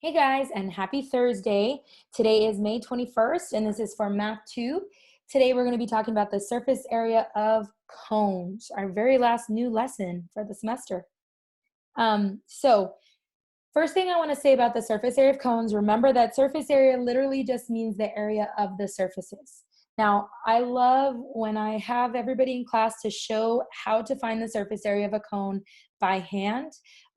Hey guys, and happy Thursday. Today is May 21st, and this is for Math 2. Today we're going to be talking about the surface area of cones, our very last new lesson for the semester. So first thing I want to say about the surface area of cones, remember that surface area literally just means the area of the surfaces. Now, I love when I have everybody in class to show how to find the surface area of a cone by hand.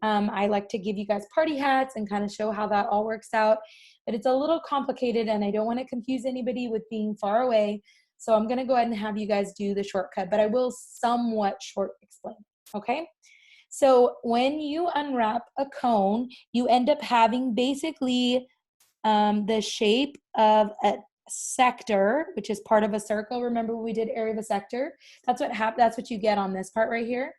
I like to give you guys party hats and kind of show how that all works out, but it's a little complicated and I don't want to confuse anybody with being far away. So I'm going to go ahead and have you guys do the shortcut, but I will somewhat short explain, okay? So when you unwrap a cone, you end up having basically the shape of a sector, which is part of a circle. Remember we did area of a sector? That's what you get on this part right here.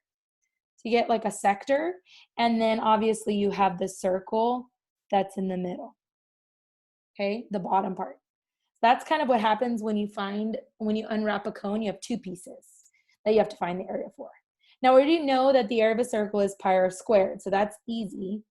So you get like a sector, and then obviously you have the circle that's in the middle. Okay, the bottom part. That's kind of what happens when you unwrap a cone. You have two pieces that you have to find the area for. Now, we already know that the area of a circle is pi r squared, so that's easy.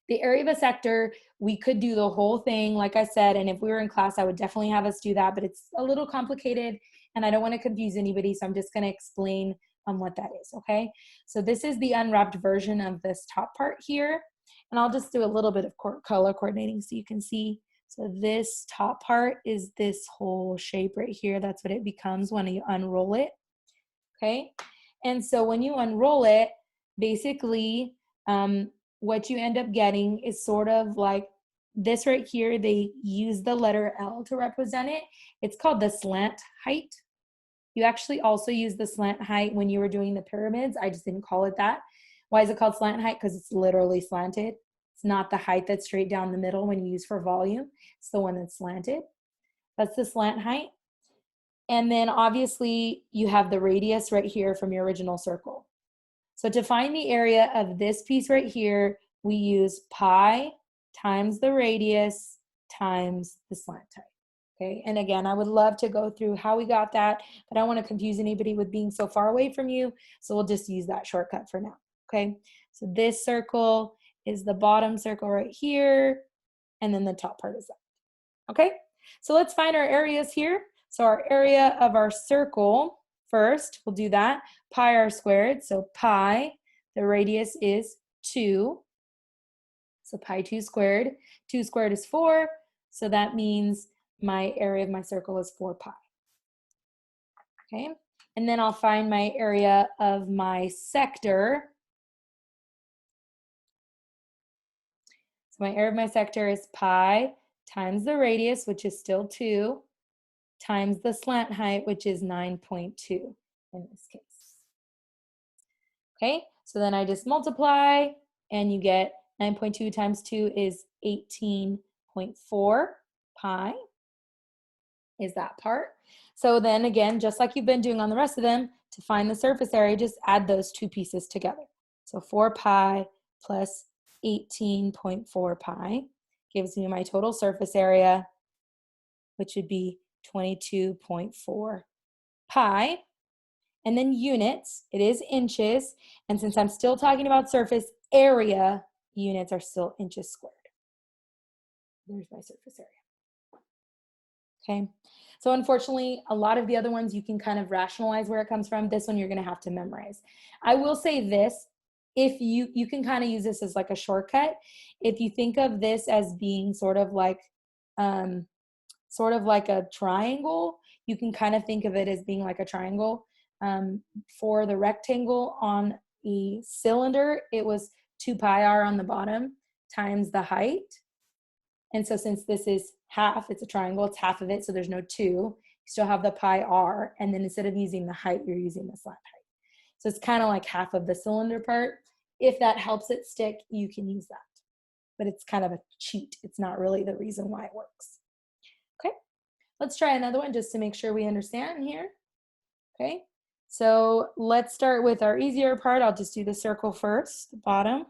The area of a sector, we could do the whole thing, like I said, and if we were in class, I would definitely have us do that, but it's a little complicated, and I don't want to confuse anybody, so I'm just going to explain what that is, okay? So this is the unwrapped version of this top part here, and I'll just do a little bit of color coordinating so you can see. So this top part is this whole shape right here. That's what it becomes when you unroll it, okay? And so when you unroll it, basically what you end up getting is sort of like this right here. They use the letter L to represent it. It's called the slant height. You actually also use the slant height when you were doing the pyramids. I just didn't call it that. Why is it called slant height? Because it's literally slanted. It's not the height that's straight down the middle when you use for volume. It's the one that's slanted. That's the slant height. And then obviously you have the radius right here from your original circle. So to find the area of this piece right here, we use pi times the radius times the slant height. Okay, and again, I would love to go through how we got that, but I don't want to confuse anybody with being so far away from you, so we'll just use that shortcut for now. Okay, so this circle is the bottom circle right here, and then the top part is that. Okay, so let's find our areas here. So our area of our circle, first, we'll do that, pi r squared. So pi, the radius is 2. So pi 2 squared. 2 squared is 4. So that means my area of my circle is 4 pi. Okay, and then I'll find my area of my sector. So my area of my sector is pi times the radius, which is still 2, times the slant height, which is 9.2 in this case. Okay, so then I just multiply, and you get 9.2 times 2 is 18.4 pi is that part. So then again, just like you've been doing on the rest of them, to find the surface area, just add those two pieces together. So 4 pi plus 18.4 pi gives me my total surface area, which would be 22.4 pi. And then units, it is inches. And since I'm still talking about surface area, units are still inches squared. There's my surface area. Okay, so unfortunately, a lot of the other ones you can kind of rationalize where it comes from. This one you're going to have to memorize. I will say this, if you can kind of use this as like a shortcut. If you think of this as being sort of like a triangle, you can kind of think of it as being like a triangle. For the rectangle on a cylinder, it was 2 pi r on the bottom times the height. And so since this is half, it's a triangle, it's half of it, so there's no 2. You still have the pi r, and then instead of using the height, you're using the slant height. So it's kind of like half of the cylinder part. If that helps it stick, you can use that. But it's kind of a cheat. It's not really the reason why it works. Okay, let's try another one just to make sure we understand here. Okay, so let's start with our easier part. I'll just do the circle first, the bottom.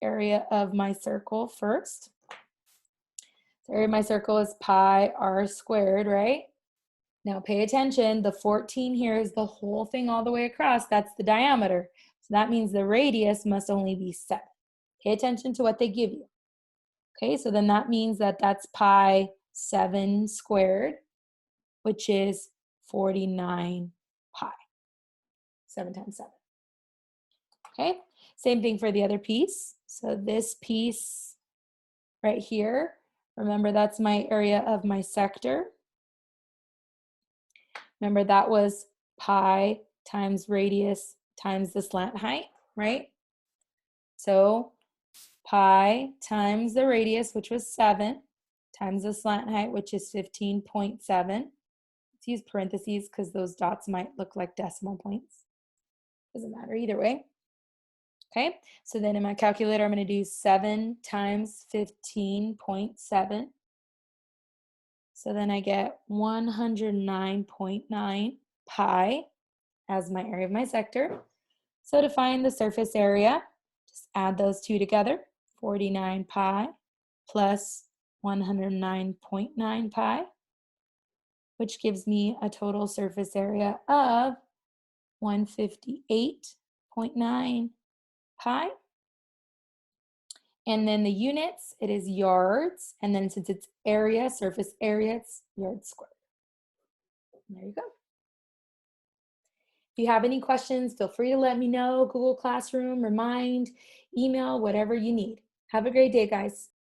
Area of my circle first. So area of my circle is pi r squared, right? Now pay attention, the 14 here is the whole thing all the way across. That's the diameter. So that means the radius must only be 7. Pay attention to what they give you. Okay, so then that means that that's pi 7 squared, which is 49 pi. 7 times 7. Okay, same thing for the other piece. So this piece right here, remember that's my area of my sector. Remember that was pi times radius times the slant height, right? So pi times the radius, which was 7, times the slant height, which is 15.7. Let's use parentheses because those dots might look like decimal points. Doesn't matter either way. Okay, so then in my calculator, I'm going to do 7 times 15.7. So then I get 109.9 pi as my area of my sector. So to find the surface area, just add those two together, 49 pi plus 109.9 pi, which gives me a total surface area of 158.9 pi. And then the units, it is yards. And then since it's area, surface area, it's yards squared. There you go. If you have any questions, feel free to let me know. Google Classroom, Remind, email, whatever you need. Have a great day, guys.